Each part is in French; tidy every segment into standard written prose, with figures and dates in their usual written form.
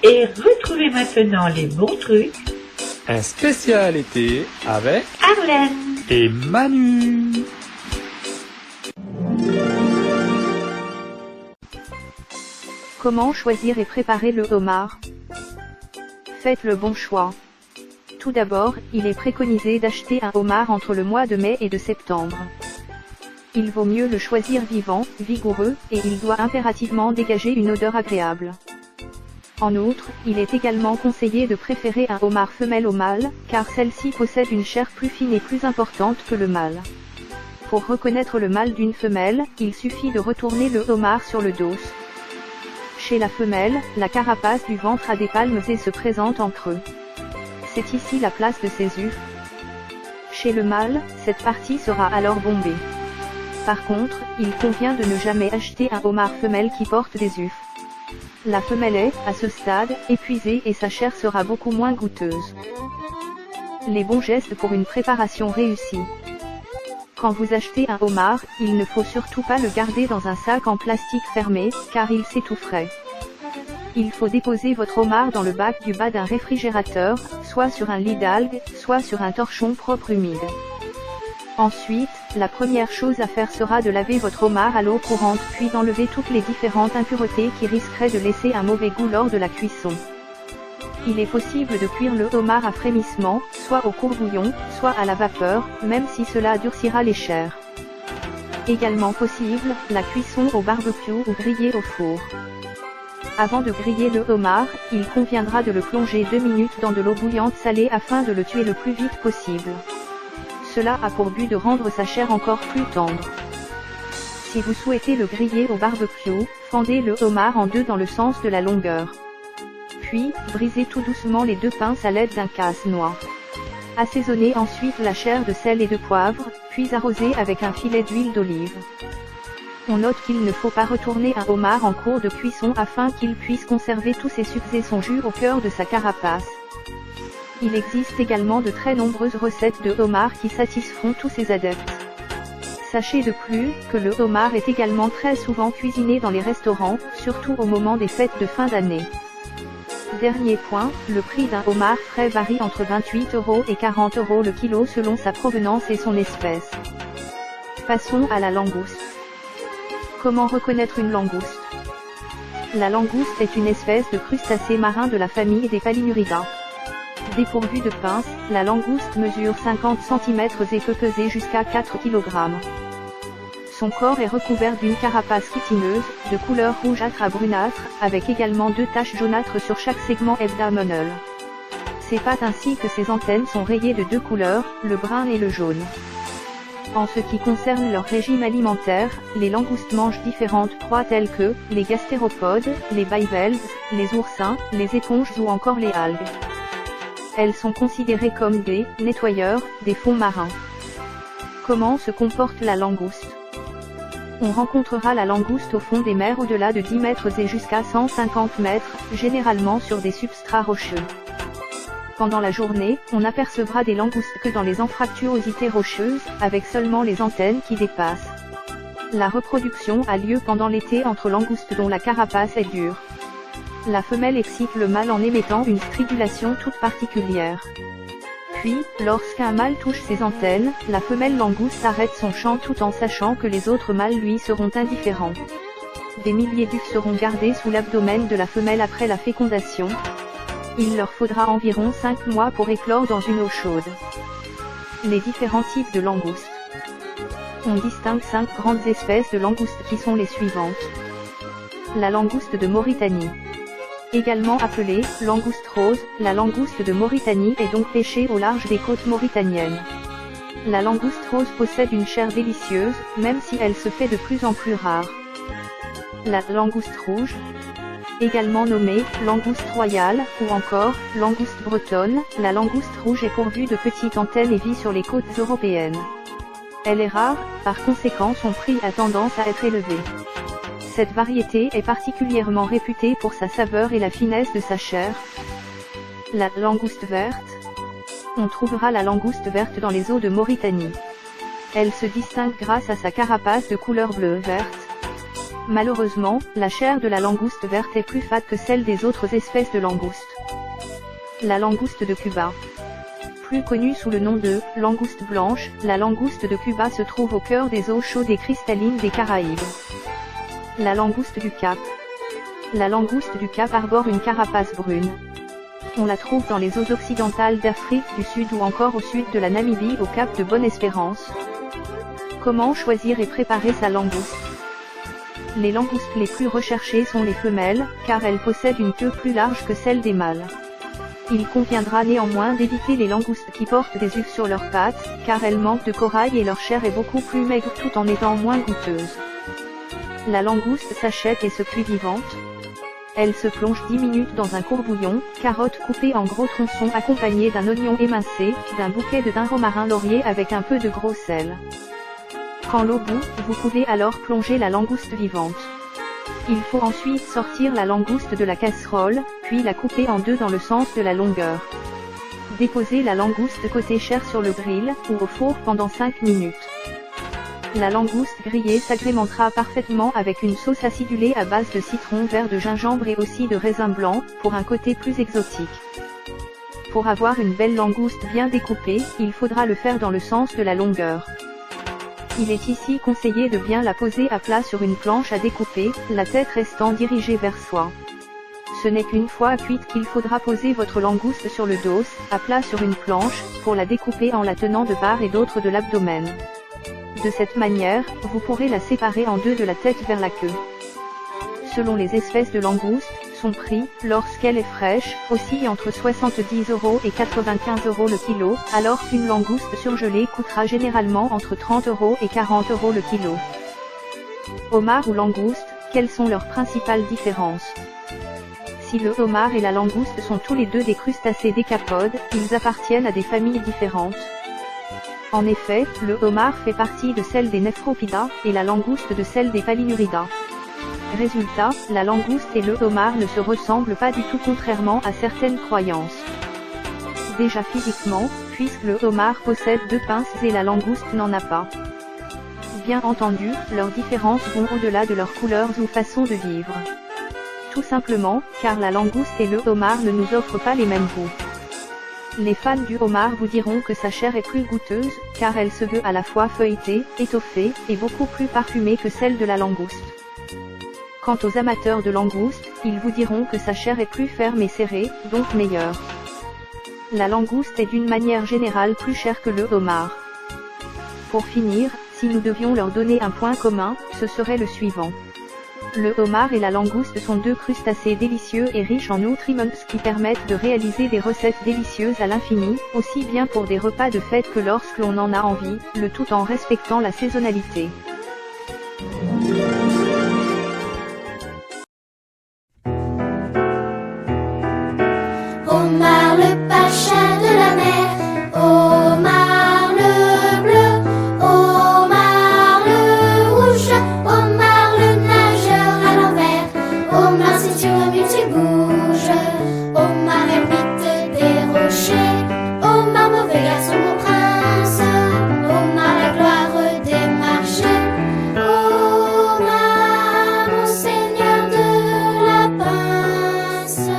Et retrouvez maintenant les bons trucs. Un spécial été avec Arlène et Manu. Comment choisir et préparer le homard? Faites le bon choix. Tout d'abord, il est préconisé d'acheter un homard entre le mois de mai et de septembre. Il vaut mieux le choisir vivant, vigoureux, et il doit impérativement dégager une odeur agréable. En outre, il est également conseillé de préférer un homard femelle au mâle, car celle-ci possède une chair plus fine et plus importante que le mâle. Pour reconnaître le mâle d'une femelle, il suffit de retourner le homard sur le dos. Chez la femelle, la carapace du ventre a des palmes et se présente en creux. C'est ici la place de ses œufs. Chez le mâle, cette partie sera alors bombée. Par contre, il convient de ne jamais acheter un homard femelle qui porte des œufs. La femelle est, à ce stade, épuisée et sa chair sera beaucoup moins goûteuse. Les bons gestes pour une préparation réussie. Quand vous achetez un homard, il ne faut surtout pas le garder dans un sac en plastique fermé, car il s'étoufferait. Il faut déposer votre homard dans le bac du bas d'un réfrigérateur, soit sur un lit d'algues, soit sur un torchon propre humide. Ensuite, la première chose à faire sera de laver votre homard à l'eau courante puis d'enlever toutes les différentes impuretés qui risqueraient de laisser un mauvais goût lors de la cuisson. Il est possible de cuire le homard à frémissement, soit au courbouillon, soit à la vapeur, même si cela durcira les chairs. Également possible, la cuisson au barbecue ou grillé au four. Avant de griller le homard, il conviendra de le plonger 2 minutes dans de l'eau bouillante salée afin de le tuer le plus vite possible. Cela a pour but de rendre sa chair encore plus tendre. Si vous souhaitez le griller au barbecue, fendez le homard en deux dans le sens de la longueur. Puis, brisez tout doucement les 2 pinces à l'aide d'un casse-noix. Assaisonnez ensuite la chair de sel et de poivre, puis arrosez avec un filet d'huile d'olive. On note qu'il ne faut pas retourner un homard en cours de cuisson afin qu'il puisse conserver tous ses sucres et son jus au cœur de sa carapace. Il existe également de très nombreuses recettes de homard qui satisferont tous ses adeptes. Sachez de plus, que le homard est également très souvent cuisiné dans les restaurants, surtout au moment des fêtes de fin d'année. Dernier point, le prix d'un homard frais varie entre 28 € et 40 € le kilo selon sa provenance et son espèce. Passons à la langouste. Comment reconnaître une langouste? La langouste est une espèce de crustacé marin de la famille des Palinuridae. Dépourvue de pince, la langouste mesure 50 cm et peut peser jusqu'à 4 kg. Son corps est recouvert d'une carapace chitineuse, de couleur rougeâtre à brunâtre, avec également 2 taches jaunâtres sur chaque segment abdominal. Ses pattes ainsi que ses antennes sont rayées de 2 couleurs, le brun et le jaune. En ce qui concerne leur régime alimentaire, les langoustes mangent différentes proies telles que, les gastéropodes, les bivalves, les oursins, les éponges ou encore les algues. Elles sont considérées comme des nettoyeurs des fonds marins. Comment se comporte la langouste? On rencontrera la langouste au fond des mers au-delà de 10 mètres et jusqu'à 150 mètres, généralement sur des substrats rocheux. Pendant la journée, on apercevra des langoustes que dans les anfractuosités rocheuses, avec seulement les antennes qui dépassent. La reproduction a lieu pendant l'été entre langoustes dont la carapace est dure. La femelle excite le mâle en émettant une stridulation toute particulière. Puis, lorsqu'un mâle touche ses antennes, la femelle langouste arrête son chant tout en sachant que les autres mâles lui seront indifférents. Des milliers d'œufs seront gardés sous l'abdomen de la femelle après la fécondation. Il leur faudra environ 5 mois pour éclore dans une eau chaude. Les différents types de langoustes. On distingue 5 grandes espèces de langoustes qui sont les suivantes. La langouste de Mauritanie. Également appelée langouste rose, la langouste de Mauritanie est donc pêchée au large des côtes mauritaniennes. La langouste rose possède une chair délicieuse, même si elle se fait de plus en plus rare. La langouste rouge, également nommée langouste royale, ou encore langouste bretonne, la langouste rouge est pourvue de petites antennes et vit sur les côtes européennes. Elle est rare, par conséquent son prix a tendance à être élevé. Cette variété est particulièrement réputée pour sa saveur et la finesse de sa chair. La langouste verte. On trouvera la langouste verte dans les eaux de Mauritanie. Elle se distingue grâce à sa carapace de couleur bleu-verte. Malheureusement, la chair de la langouste verte est plus fade que celle des autres espèces de langoustes. La langouste de Cuba. Plus connue sous le nom de langouste blanche, la langouste de Cuba se trouve au cœur des eaux chaudes et cristallines des Caraïbes. La langouste du Cap. La langouste du Cap arbore une carapace brune. On la trouve dans les eaux occidentales d'Afrique du Sud ou encore au sud de la Namibie au Cap de Bonne-Espérance. Comment choisir et préparer sa langouste? Les langoustes les plus recherchées sont les femelles, car elles possèdent une queue plus large que celle des mâles. Il conviendra néanmoins d'éviter les langoustes qui portent des œufs sur leurs pattes, car elles manquent de corail et leur chair est beaucoup plus maigre tout en étant moins goûteuse. La langouste s'achète et se cuit vivante. Elle se plonge 10 minutes dans un courbouillon, carottes coupées en gros tronçons accompagnées d'un oignon émincé, d'un bouquet de thym romarin laurier avec un peu de gros sel. Quand l'eau bout, vous pouvez alors plonger la langouste vivante. Il faut ensuite sortir la langouste de la casserole, puis la couper en deux dans le sens de la longueur. Déposez la langouste côté chair sur le grill, ou au four pendant 5 minutes. La langouste grillée s'agrémentera parfaitement avec une sauce acidulée à base de citron vert, de gingembre et aussi de raisin blanc, pour un côté plus exotique. Pour avoir une belle langouste bien découpée, il faudra le faire dans le sens de la longueur. Il est ici conseillé de bien la poser à plat sur une planche à découper, la tête restant dirigée vers soi. Ce n'est qu'une fois cuite qu'il faudra poser votre langouste sur le dos, à plat sur une planche, pour la découper en la tenant de part et d'autre de l'abdomen. De cette manière, vous pourrez la séparer en deux de la tête vers la queue. Selon les espèces de langoustes, son prix, lorsqu'elle est fraîche, oscille entre 70 € et 95 € le kilo, alors qu'une langouste surgelée coûtera généralement entre 30 € et 40 € le kilo. Homard ou langouste, quelles sont leurs principales différences? Si le homard et la langouste sont tous les deux des crustacés décapodes, ils appartiennent à des familles différentes. En effet, le homard fait partie de celle des Nephropidae, et la langouste de celle des Palinuridae. Résultat, la langouste et le homard ne se ressemblent pas du tout contrairement à certaines croyances. Déjà physiquement, puisque le homard possède deux pinces et la langouste n'en a pas. Bien entendu, leurs différences vont au-delà de leurs couleurs ou façons de vivre. Tout simplement, car la langouste et le homard ne nous offrent pas les mêmes goûts. Les fans du homard vous diront que sa chair est plus goûteuse, car elle se veut à la fois feuilletée, étoffée, et beaucoup plus parfumée que celle de la langouste. Quant aux amateurs de langouste, ils vous diront que sa chair est plus ferme et serrée, donc meilleure. La langouste est d'une manière générale plus chère que le homard. Pour finir, si nous devions leur donner un point commun, ce serait le suivant. Le homard et la langouste sont deux crustacés délicieux et riches en nutriments qui permettent de réaliser des recettes délicieuses à l'infini, aussi bien pour des repas de fête que lorsque l'on en a envie, le tout en respectant la saisonnalité. Omar le pacha de la mer, Omar le bleu, Omar le rouge, Omar le nageur à l'envers, Omar si tu remues tu bouges, Omar ermite des rochers, Omar mauvais garçon mon prince, Omar la gloire des marchés, Omar mon seigneur de la pince.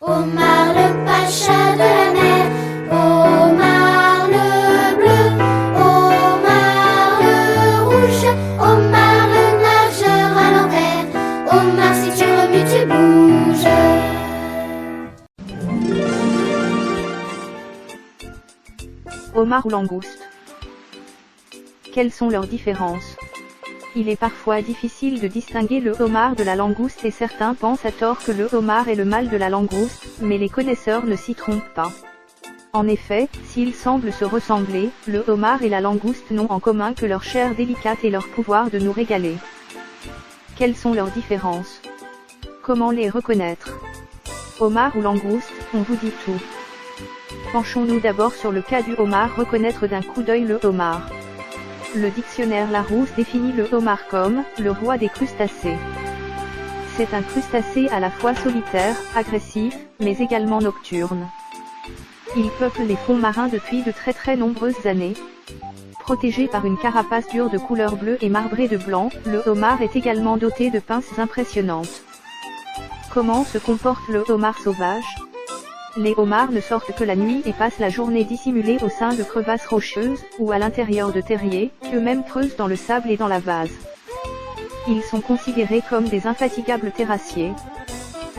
Omar le pacha de la mer, Omar le bleu, Omar le rouge, Omar le nageur à l'envers, Omar si tu remues tu bouges. Homard ou langouste. Quelles sont leurs différences? Il est parfois difficile de distinguer le homard de la langouste et certains pensent à tort que le homard est le mâle de la langouste, mais les connaisseurs ne s'y trompent pas. En effet, s'ils semblent se ressembler, le homard et la langouste n'ont en commun que leur chair délicate et leur pouvoir de nous régaler. Quelles sont leurs différences? Comment les reconnaître? Homard ou langouste, on vous dit tout. Penchons-nous d'abord sur le cas du homard. Reconnaître d'un coup d'œil le homard. Le dictionnaire Larousse définit le homard comme « le roi des crustacés ». C'est un crustacé à la fois solitaire, agressif, mais également nocturne. Il peuple les fonds marins depuis de très nombreuses années. Protégé par une carapace dure de couleur bleue et marbrée de blanc, le homard est également doté de pinces impressionnantes. Comment se comporte le homard sauvage? Les homards ne sortent que la nuit et passent la journée dissimulés au sein de crevasses rocheuses, ou à l'intérieur de terriers, qu'eux-mêmes creusent dans le sable et dans la vase. Ils sont considérés comme des infatigables terrassiers.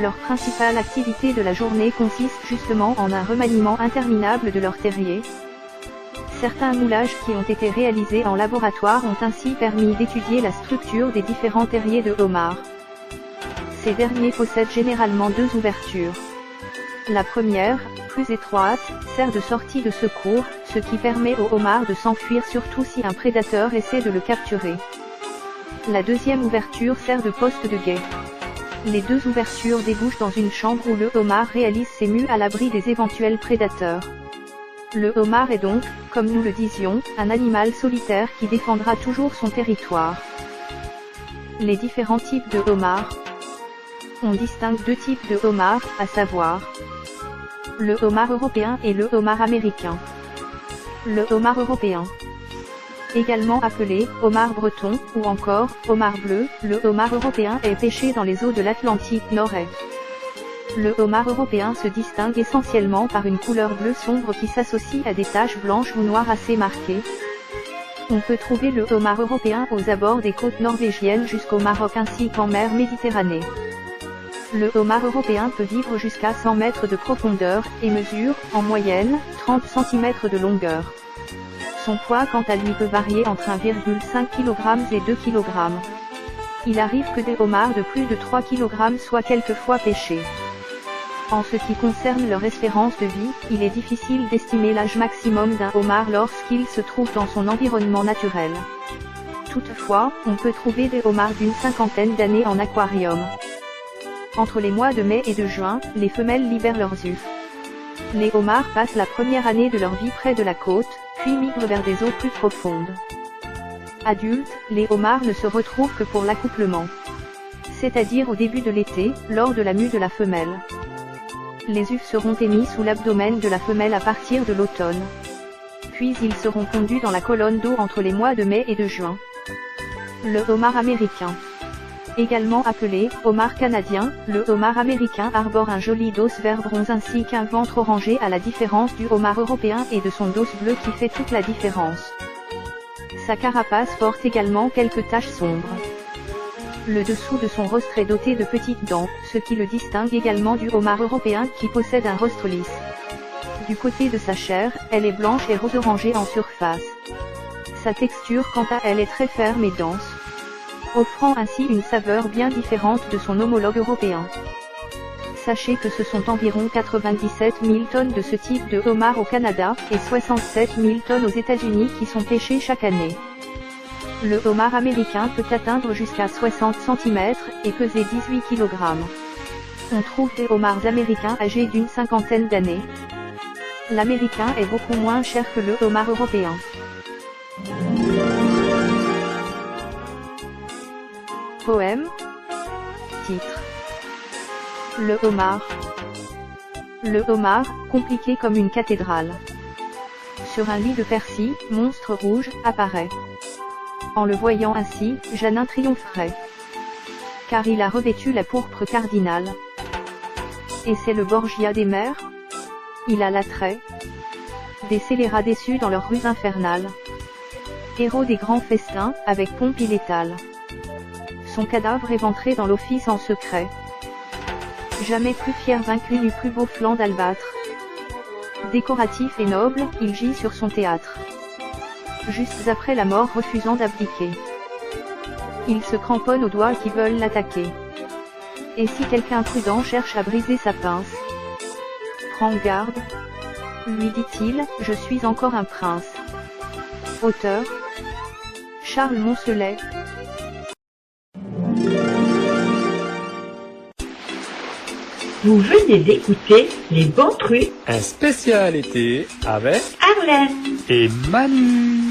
Leur principale activité de la journée consiste justement en un remaniement interminable de leurs terriers. Certains moulages qui ont été réalisés en laboratoire ont ainsi permis d'étudier la structure des différents terriers de homards. Ces derniers possèdent généralement deux ouvertures. La première, plus étroite, sert de sortie de secours, ce qui permet au homard de s'enfuir surtout si un prédateur essaie de le capturer. La deuxième ouverture sert de poste de guet. Les deux ouvertures débouchent dans une chambre où le homard réalise ses mues à l'abri des éventuels prédateurs. Le homard est donc, comme nous le disions, un animal solitaire qui défendra toujours son territoire. Les différents types de homards. On distingue deux types de homards, à savoir le homard européen et le homard américain. Le homard européen, également appelé homard breton ou encore homard bleu, le homard européen est pêché dans les eaux de l'Atlantique Nord-Est. Le homard européen se distingue essentiellement par une couleur bleu sombre qui s'associe à des taches blanches ou noires assez marquées. On peut trouver le homard européen aux abords des côtes norvégiennes jusqu'au Maroc ainsi qu'en mer Méditerranée. Le homard européen peut vivre jusqu'à 100 mètres de profondeur, et mesure, en moyenne, 30 cm de longueur. Son poids quant à lui peut varier entre 1,5 kg et 2 kg. Il arrive que des homards de plus de 3 kg soient quelquefois pêchés. En ce qui concerne leur espérance de vie, il est difficile d'estimer l'âge maximum d'un homard lorsqu'il se trouve dans son environnement naturel. Toutefois, on peut trouver des homards d'une cinquantaine d'années en aquarium. Entre les mois de mai et de juin, les femelles libèrent leurs œufs. Les homards passent la première année de leur vie près de la côte, puis migrent vers des eaux plus profondes. Adultes, les homards ne se retrouvent que pour l'accouplement, c'est-à-dire au début de l'été, lors de la mue de la femelle. Les œufs seront émis sous l'abdomen de la femelle à partir de l'automne. Puis ils seront pondus dans la colonne d'eau entre les mois de mai et de juin. Le homard américain, également appelé homard canadien, le homard américain arbore un joli dos vert bronze ainsi qu'un ventre orangé à la différence du homard européen et de son dos bleu qui fait toute la différence. Sa carapace porte également quelques taches sombres. Le dessous de son rostre est doté de petites dents, ce qui le distingue également du homard européen qui possède un rostre lisse. Du côté de sa chair, elle est blanche et rose-orangée en surface. Sa texture quant à elle est très ferme et dense, offrant ainsi une saveur bien différente de son homologue européen. Sachez que ce sont environ 97 000 tonnes de ce type de homard au Canada, et 67 000 tonnes aux États-Unis qui sont pêchées chaque année. Le homard américain peut atteindre jusqu'à 60 cm, et peser 18 kg. On trouve des homards américains âgés d'une cinquantaine d'années. L'américain est beaucoup moins cher que le homard européen. Poème. Titre. Le homard. Le homard, compliqué comme une cathédrale. Sur un lit de persil, monstre rouge, apparaît. En le voyant ainsi, Jeannin triompherait. Car il a revêtu la pourpre cardinale. Et c'est le Borgia des mers. Il a l'attrait des scélérats déçus dans leurs rues infernales. Héros des grands festins, avec pompe il étale son cadavre éventré dans l'office en secret. Jamais plus fier vaincu n'eut plus beau flanc d'albâtre. Décoratif et noble, il gît sur son théâtre. Juste après la mort refusant d'abdiquer. Il se cramponne aux doigts qui veulent l'attaquer. Et si quelqu'un prudent cherche à briser sa pince, prends garde, lui dit-il, je suis encore un prince. Auteur, Charles Monselet. Vous venez d'écouter Les Bons Trucs, Un spécial été avec Arlène. et Manu.